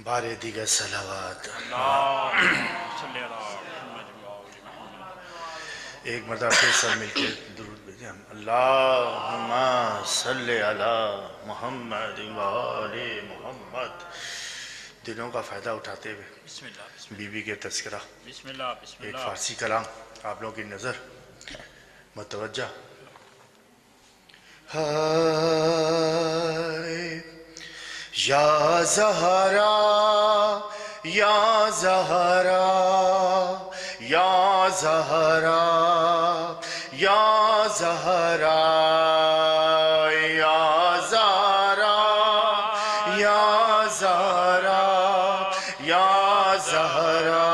بارے دیگر صلوات ایک مرتبہ پھر سب مل کے درود بھیجیں ہم اللہم صلی علی محمد وآل محمد. دنوں کا فائدہ اٹھاتے ہوئے بی بی کے تذکرہ ایک فارسی کلام آپ لوگوں کی نظر متوجہ. یا زہرا یا زہرا یا زہرا یا زہرا یا زہرا یا زہرا یا زہرا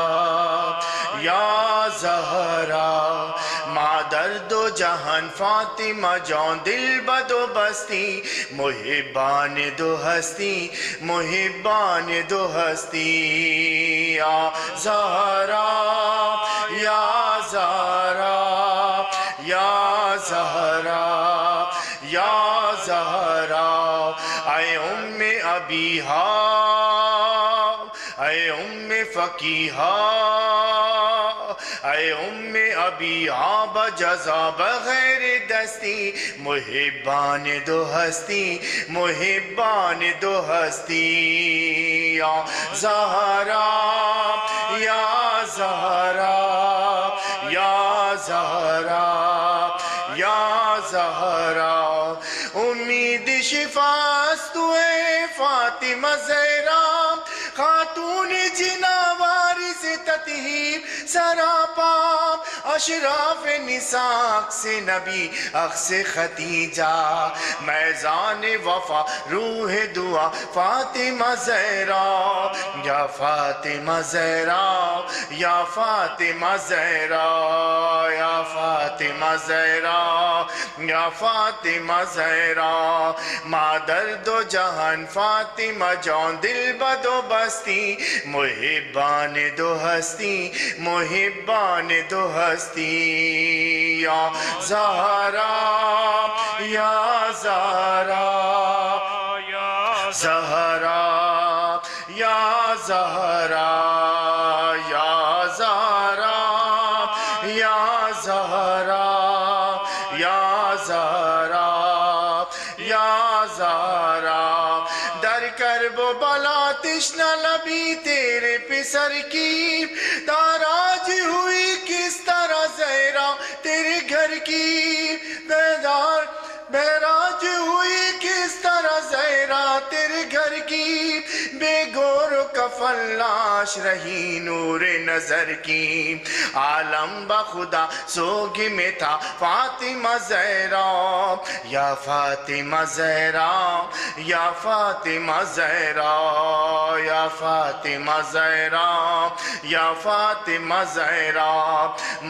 یا زہرا مادر دو جہان فاطمہ جان دل بدو بستی محبان دو ہستی محبان دو ہستی. یا زہرا یا زہرا یا زہرا یا زہرا اے ام ابیہا اے ام فقیہا اے ام ابیہا بجزا بغیر دستی محبان دو ہستی محبان دو ہستی. یا زہرا یا زہرا یا زہرا یا زہرا امید شفاست تو اے فاطمہ زہرا خاتون جنا وارث تطہیر سراپا اشراف نساء سے نبی اخ سے ختیجہ میزان وفا روح دعا فاطمہ زہرا یا فاطمہ زہرا یا فاطمہ زہرا یا فاطمہ زہرا یا فاطمہ زہرا مادر دو جہان فاطمہ جان دل بدو بستی محبان دو ہستی محبان دو ہستی. یا زہرا یا زہرا یا زہرا یا زہرا یا زہرا یا زہرا یا زہرا یا زہرا در کرب و بلا تشنہ لبی تیرے پسر کی تاراج ہوئی کس طرح زہرا تیرے گھر کی بیراج ہوئی کس طرح زہرا تیرے گھر کی بے گور و کفن لاش رہی نور نظر کی عالم بخدا سوگ میں تھا فاطمہ زہرا یا فاطمہ زہرا یا فاطمہ زہرا یا فاطمہ زہرا یا فاطمہ زہرا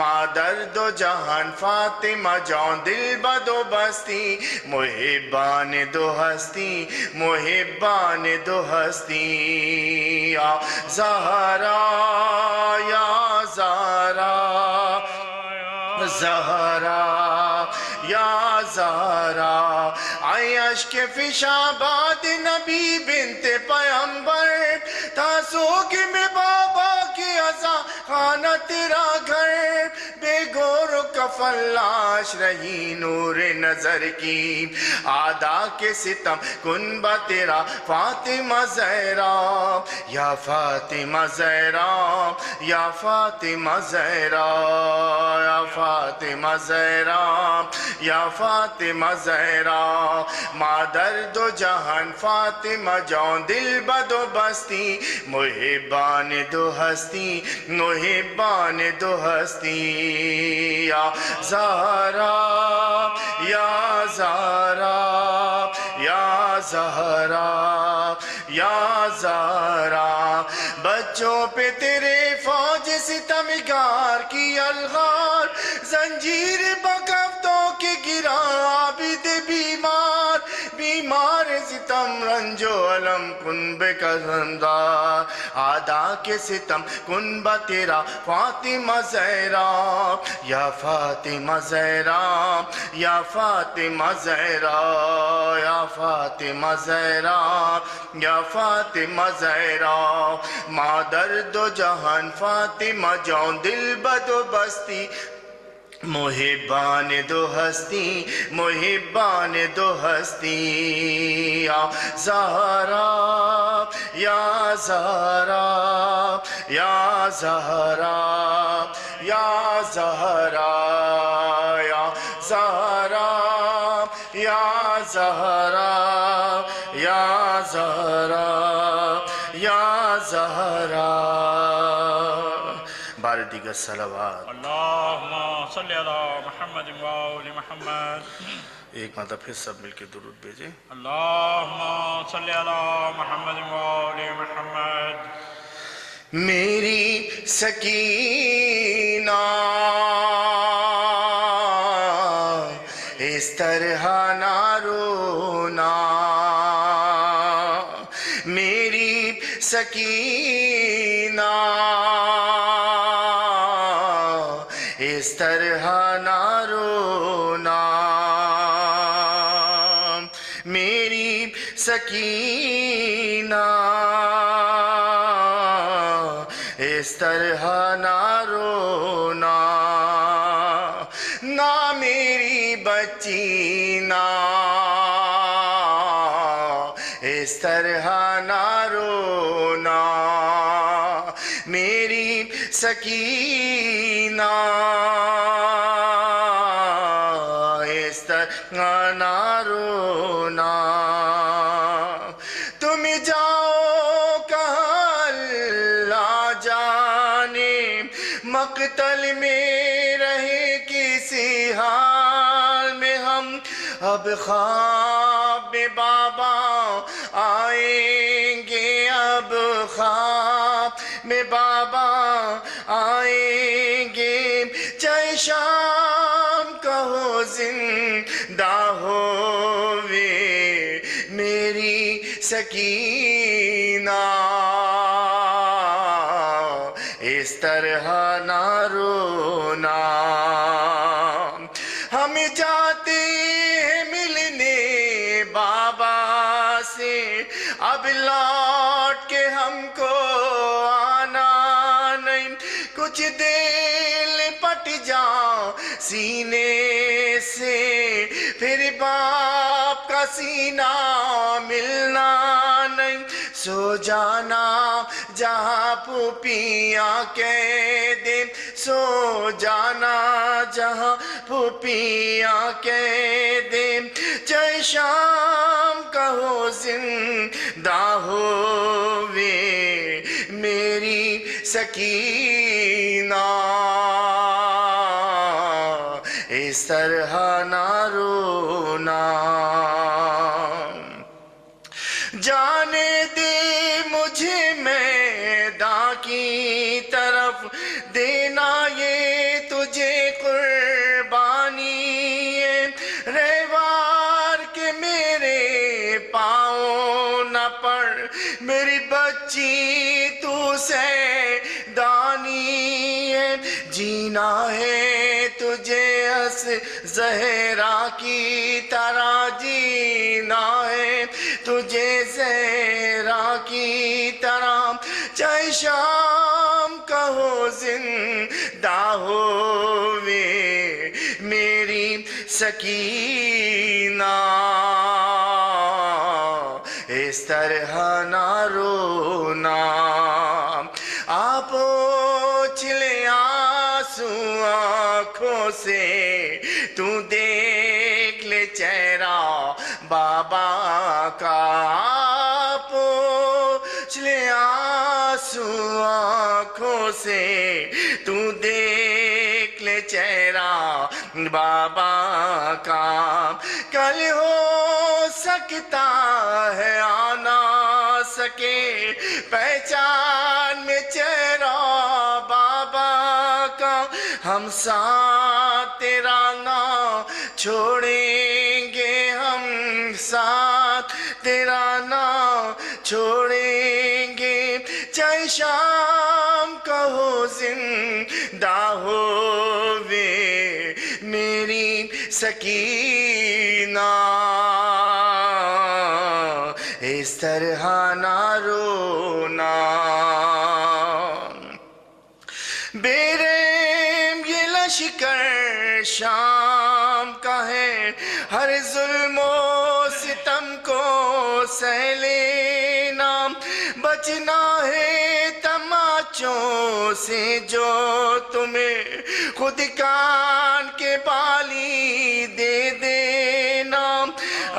مادر دو جہان فاطمہ جان دل بدو بستی محبان دو ہستی محبان دو ہستی. یا زہرا یا زہرا زہرا یا زہرا آئی اشک فشاباد نبی بنت پیمبر تاسوگ میں بابا کی عزا خانہ تیرا گھر بے گور و کفن لاش رہی نور نظر کی آدھا کے ستم کنبہ تیرا فاطمہ زہرا یا فاطمہ زہرا یا فاطمہ زہرا یا فاطمہ زہرا یا فاطمہ زہرا مادر دو جہان فاطمہ جان دل بدو بستی محبان دو ہستی محبان دو ہستی. یا زہرا یا زہرا یا زہرا یا زہرا بچوں پہ تیرے فوج ستمگار کی الغار زنجیر بکفتوں کے گرا عابد بیمار بیمار ستم رنج و علم کن بے قلمدار آدا کے ستم کن با تیرا فاطمہ زہرا یا فاطمہ زہرا یا فاطمہ زہرا یا فاطمہ زہرا یا فاطمہ زہرا مادر دو جہان فاطمہ جون دل بدو بستی محبان دو ہستی محبان دو ہستی یا زہرا یا زہرا یا زہرا یا زہرا یا زہرا یا زہرا یا زہرا یا زہرا بار دیگر صلوات اللہم صلی علی محمد و آل محمد ایک مرتبہ پھر سب مل کے درود بھیجیں اللہم صلی علی محمد و آل محمد میری سکینہ اس طرح نہ رونا میری سکینہ اس طرح نہ رونا میری سکینہ اس طرح نہ رونا نہ میری بچی نہ اس طرح نہ رونا میری سکینہ اس طرح نہ رونا تم جاؤ کہاں اللہ جانے مقتل میں رہے کسی حال میں ہم اب خواب میں بابا آئیں گے اب خواب میں بابا آئیں گے چاہے شام کا ہو زندہ ہووے میری سکینہ اس طرح نہ رونا ہم جاتے ہیں ملنے بابا سے اب لوٹ کے ہم کو آنا نہیں کچھ دل پٹ جاؤ سینے سے پھر باپ کا سینہ ملنا نہیں سو جانا جہاں پھوپھیاں کہہ دے سو جانا جہاں پھوپھیاں کہہ دے چاہے شام کا ہو زندہ ہووے میری سکینہ اس طرح نہ رونا جانے دے مجھے میدان کی طرف دینا یہ تجھے قربانی ہے ریوار کے میرے پاؤں نہ پڑ میری بچی تو سے دانی ہے جینا ہے تجھے اس زہرا کی طرح جینا ہے تجھے زہرا کی طرح چاہے شام کا ہو زندہ ہووے میری سکینہ اس طرح نہ رونا آپ پوچھ لے آنسو آنکھوں سے تو دیکھ لے چہرہ بابا کا آپ پوچھ لے آنسو آنکھوں سے تو دیکھ لے چہرہ بابا کا کل ہو سکتا ہے آنا سکے پہچان میں چہرہ بابا کا ہم ساتھ تیرا نہ چھوڑیں گے ہم ساتھ تیرا نام چھوڑیں گے، چاہے شام کا ہو زندہ ہووے میری سکینہ، اس طرح نہ رونا۔ بے رحم یہ لشکر شام کا ہے، ہر ظلم و ستم کو سہ لینا، بچنا ہے تماچوں سے جو تمہیں خود کان کے بالی دے دینا،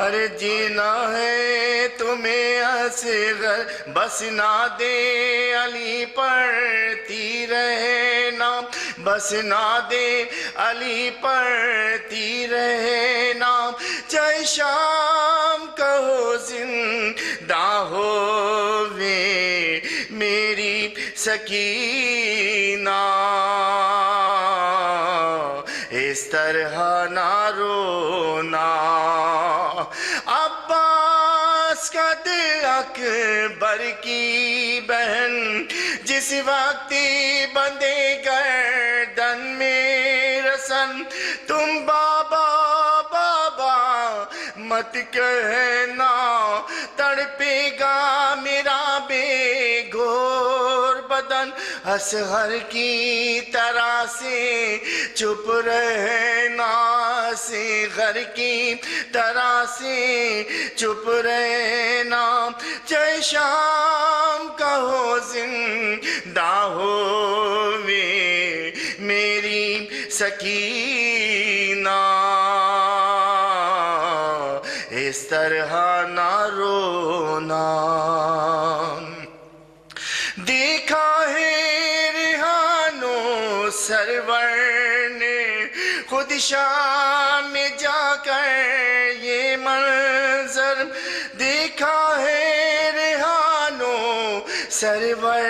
ارے جینا ہے تمہیں اصغر بس نہ دے علی پڑھتی رہنا، بس نہ دے علی پڑھتی رہنا، چاہے شام کا ہو زندہ ہووے میری سکینہ، اس طرح نہ رونا۔ عباس کا دل اکبر کی بہن جس وقت بندے گردن میں رسن، تم بابا بابا مت کہنا، تڑپے گا میرا بے گھور بدن، اصغر کی طرح سے چپ رہنا، اصغر کی طرح سے چپ رہنا، چاہے شام کا ہو زندہ ہووے میری سکینہ، اس طرح نہ رونا۔ دیکھا ہے ریحانو سرور نے خود شام میں جا کر یہ منظر، دیکھا ہے ریحانو سرور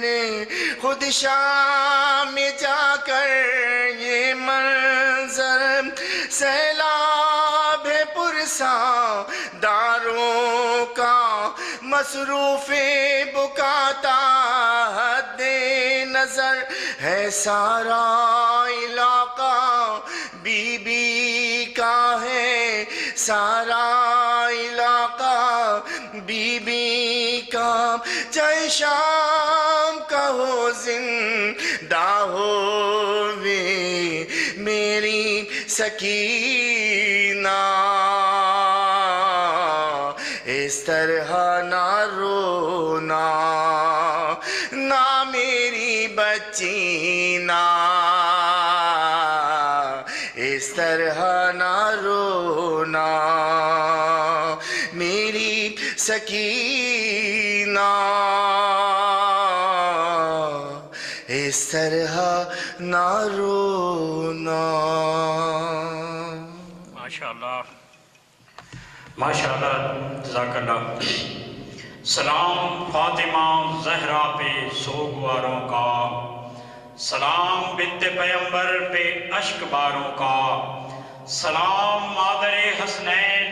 نے خود شام میں جا کر یہ منظر، سیلاب ہے پرساں داروں کا مصروف بکاتا حد نظر، ہے سارا علاقہ بی بی کا ہے، سارا علاقہ بی بی کا، چاہے شام کا ہو زندہ ہووے میری سکینہ، اس طرح نہ رونا، نہ میری بچی نا، اس طرح نہ رونا، میری سکینہ، اس طرح نہ رونا۔ ماشاءاللہ ماشاءاللہ، جزاک اللہ۔ سلام فاطمہ زہرا پہ سوگواروں کا، سلام بنت پیمبر پہ اشک باروں کا، سلام مادر حسنین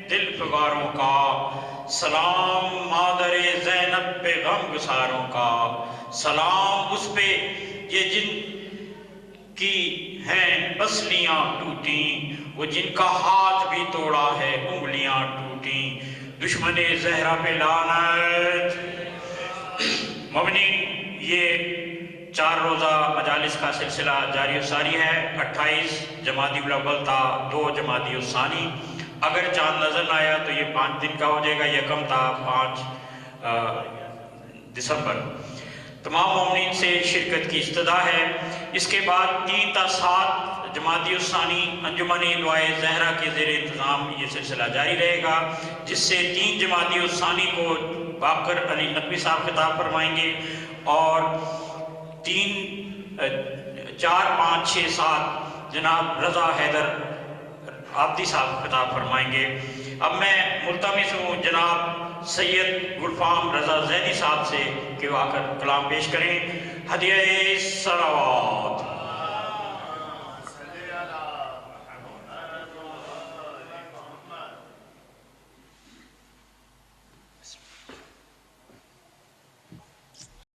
دل فگاروں کا، سلام مادر زینب پہ غم گساروں کا، سلام اس پہ یہ جن کی ہیں پسلیاں ٹوٹی، وہ جن کا ہاتھ بھی توڑا ہے انگلیاں ٹوٹی، دشمن زہرا پہ لعنت۔ مومنین، یہ 4 روزہ مجالس کا سلسلہ جاری و ساری ہے۔ 28 جمادی الاول تا 2 جمادی الثانی، اگر چاند نظر نہ آیا تو یہ 5 دن کا ہو جائے گا، یکم تا 5 دسمبر۔ تمام مومنین سے شرکت کی استدعا ہے۔ اس کے بعد 3 تا 7 جمادی الثانی انجمن دعائے زہرا کے زیر انتظام یہ سلسلہ جاری رہے گا، جس سے 3 جمادی الثانی کو باقر علی نقوی صاحب خطاب فرمائیں گے، اور 3 4 5 6 7 جناب رضا حیدر عابدی صاحب خطاب فرمائیں گے۔ اب میں ملتمس ہوں جناب سید گلفام رضا زیدی صاحب سے کہ وہ آ کر کلام پیش کریں۔ ہدیہ صلوات۔